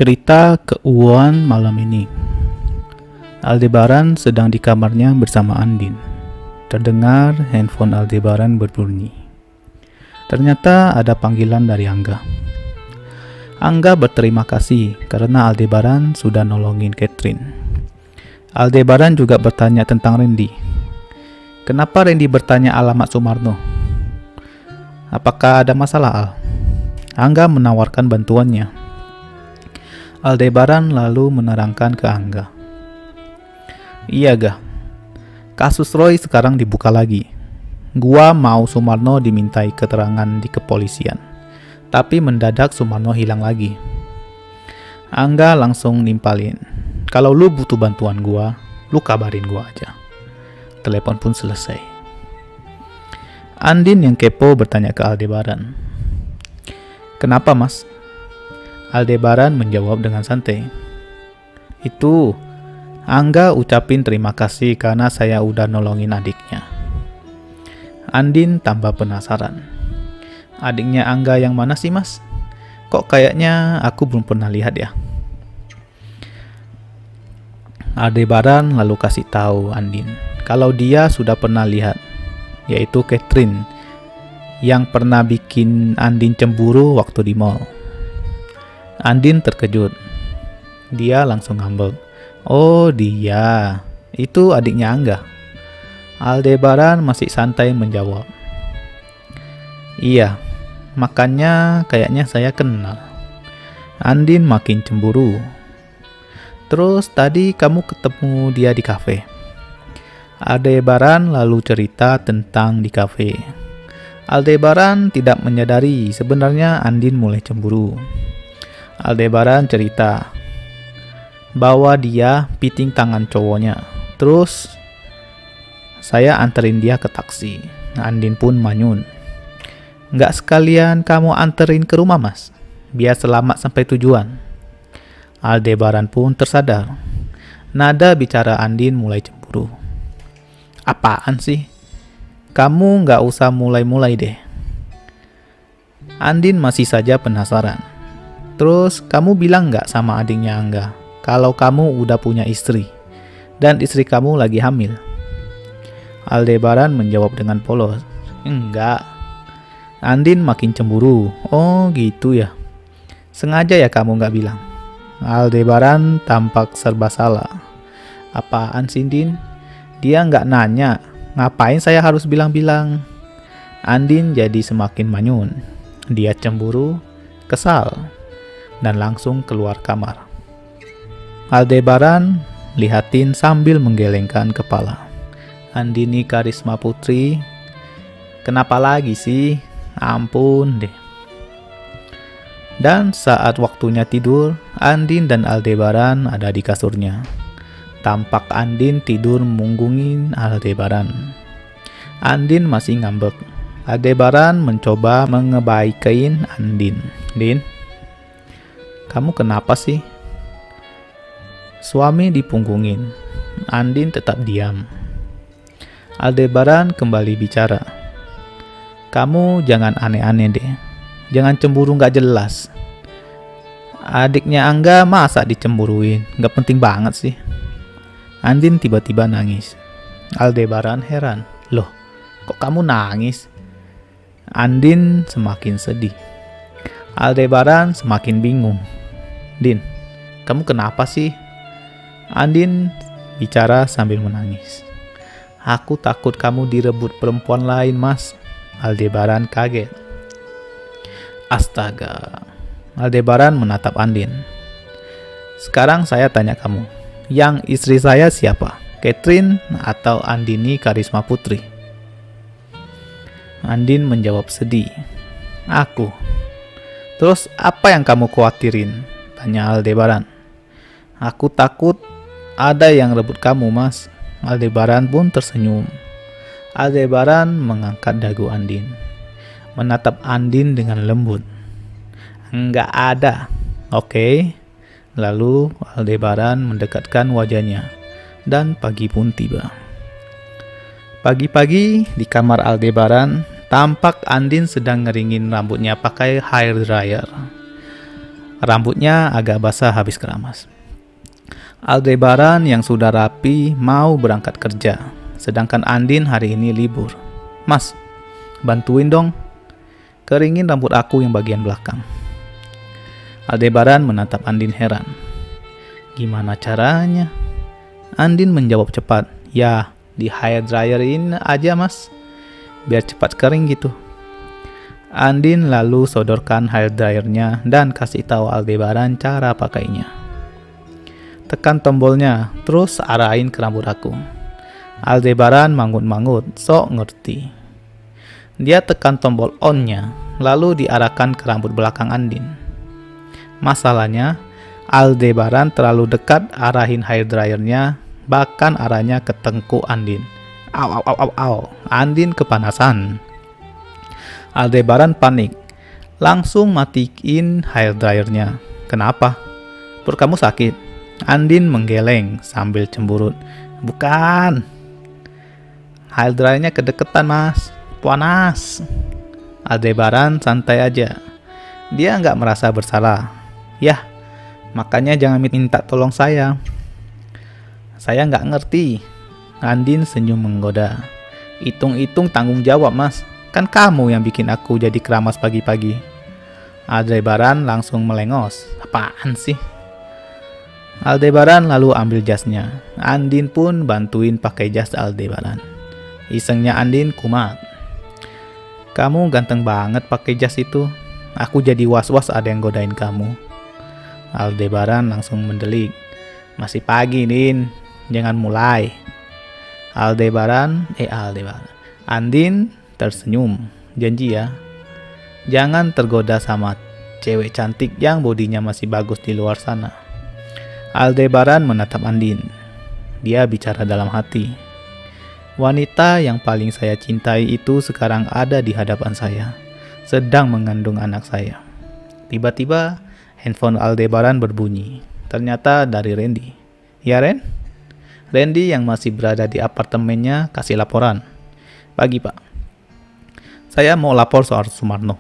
Cerita keuangan malam ini. Aldebaran sedang di kamarnya bersama Andin. Terdengar handphone Aldebaran berbunyi. Ternyata ada panggilan dari Angga. Angga berterima kasih karena Aldebaran sudah nolongin Catherine. Aldebaran juga bertanya tentang Randy. Kenapa Randy bertanya alamat Sumarno? Apakah ada masalah, Al? Angga menawarkan bantuannya. Aldebaran lalu menerangkan ke Angga. Iya, Ga. Kasus Roy sekarang dibuka lagi. Gua mau Sumarno dimintai keterangan di kepolisian. Tapi mendadak Sumarno hilang lagi. Angga langsung nimpalin. Kalau lu butuh bantuan gua, lu kabarin gua aja. Telepon pun selesai. Andin yang kepo bertanya ke Aldebaran. Kenapa, Mas? Aldebaran menjawab dengan santai. Itu, Angga ucapin terima kasih karena saya udah nolongin adiknya. Andin tambah penasaran. Adiknya Angga yang mana sih, Mas? Kok kayaknya aku belum pernah lihat ya? Aldebaran lalu kasih tahu Andin kalau dia sudah pernah lihat, yaitu Catherine yang pernah bikin Andin cemburu waktu di mall. Andin terkejut. Dia langsung ngambek. Oh dia, itu adiknya Angga. Aldebaran masih santai menjawab. Iya, makanya kayaknya saya kenal. Andin makin cemburu. Terus tadi kamu ketemu dia di kafe. Aldebaran lalu cerita tentang di kafe. Aldebaran tidak menyadari sebenarnya Andin mulai cemburu. Aldebaran cerita bahwa dia piting tangan cowoknya. Terus saya anterin dia ke taksi. Andin pun manyun. Nggak sekalian kamu anterin ke rumah, Mas? Biar selamat sampai tujuan. Aldebaran pun tersadar. Nada bicara Andin mulai cemburu. Apaan sih? Kamu nggak usah mulai-mulai deh. Andin masih saja penasaran. Terus kamu bilang nggak sama adiknya Angga kalau kamu udah punya istri dan istri kamu lagi hamil? Aldebaran menjawab dengan polos. Enggak. Andin makin cemburu. Oh gitu ya. Sengaja ya kamu nggak bilang? Aldebaran tampak serba salah. Apaan sih, Din? Dia nggak nanya. Ngapain saya harus bilang-bilang? Andin jadi semakin manyun. Dia cemburu, kesal, dan langsung keluar kamar. Aldebaran lihatin sambil menggelengkan kepala. Andini Karisma Putri, kenapa lagi sih? Ampun deh. Dan saat waktunya tidur, Andin dan Aldebaran ada di kasurnya. Tampak Andin tidur munggungin Aldebaran. Andin masih ngambek. Aldebaran mencoba mengebaikain Andin. Din, kamu kenapa sih? Suami dipunggungin. Andin tetap diam. Aldebaran kembali bicara. Kamu jangan aneh-aneh deh. Jangan cemburu gak jelas. Adiknya Angga masa dicemburuin? Gak penting banget sih. Andin tiba-tiba nangis. Aldebaran heran. Loh, kok kamu nangis? Andin semakin sedih. Aldebaran semakin bingung. Din, kamu kenapa sih? Andin bicara sambil menangis. Aku takut kamu direbut perempuan lain, Mas. Aldebaran kaget. Astaga. Aldebaran menatap Andin. Sekarang saya tanya kamu, yang istri saya siapa? Catherine atau Andini Karisma Putri? Andin menjawab sedih. Aku. Terus apa yang kamu khawatirin? Tanya Aldebaran. Aku takut ada yang rebut kamu, Mas. Aldebaran pun tersenyum. Aldebaran mengangkat dagu Andin. Menatap Andin dengan lembut. Enggak ada. Oke. Lalu Aldebaran mendekatkan wajahnya. Dan pagi pun tiba. Pagi-pagi di kamar Aldebaran, tampak Andin sedang ngeringin rambutnya pakai hair dryer. Rambutnya agak basah habis keramas. Aldebaran yang sudah rapi mau berangkat kerja, sedangkan Andin hari ini libur. Mas, bantuin dong, keringin rambut aku yang bagian belakang. Aldebaran menatap Andin heran. Gimana caranya? Andin menjawab cepat, ya di hair dryerin aja mas, biar cepat kering gitu. Andin lalu sodorkan hair dryernya dan kasih tahu Aldebaran cara pakainya. Tekan tombolnya, terus arahin ke rambut aku. Aldebaran manggut-manggut, sok ngerti. Dia tekan tombol on-nya, lalu diarahkan ke rambut belakang Andin. Masalahnya, Aldebaran terlalu dekat arahin hair dryernya, bahkan arahnya ke tengkuk Andin. Au. Andin kepanasan. Aldebaran panik, langsung matiin hair dryernya. Kenapa? Perut kamu sakit? Andin menggeleng sambil cemburut. Bukan. Hair dryernya kedeketan mas, panas. Aldebaran santai aja. Dia nggak merasa bersalah. Yah, makanya jangan minta tolong saya. Saya nggak ngerti. Andin senyum menggoda. Hitung-hitung tanggung jawab mas. Kan kamu yang bikin aku jadi keramas pagi-pagi. Aldebaran langsung melengos. Apaan sih? Aldebaran lalu ambil jasnya. Andin pun bantuin pakai jas Aldebaran. Isengnya Andin kumat. Kamu ganteng banget pakai jas itu. Aku jadi was-was ada yang godain kamu. Aldebaran langsung mendelik. Masih pagi, Din. Jangan mulai. Aldebaran. Andin tersenyum. Janji ya. Jangan tergoda sama cewek cantik yang bodinya masih bagus di luar sana. Aldebaran menatap Andin. Dia bicara dalam hati. Wanita yang paling saya cintai itu sekarang ada di hadapan saya, sedang mengandung anak saya. Tiba-tiba handphone Aldebaran berbunyi. Ternyata dari Randy. Ya Ren? Randy yang masih berada di apartemennya kasih laporan. Pagi pak. Saya mau lapor soal Sumarno.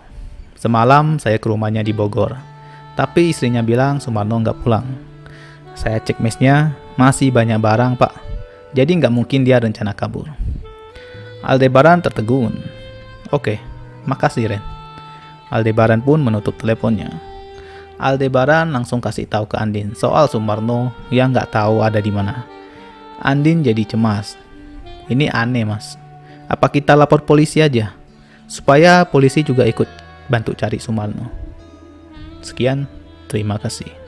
Semalam saya ke rumahnya di Bogor. Tapi istrinya bilang Sumarno nggak pulang. Saya cek mesnya, masih banyak barang pak. Jadi nggak mungkin dia rencana kabur. Aldebaran tertegun. Oke, makasih Ren. Aldebaran pun menutup teleponnya. Aldebaran langsung kasih tahu ke Andin soal Sumarno yang nggak tahu ada di mana. Andin jadi cemas. Ini aneh mas. Apa kita lapor polisi aja? Supaya polisi juga ikut bantu cari Sumarno. Sekian, terima kasih.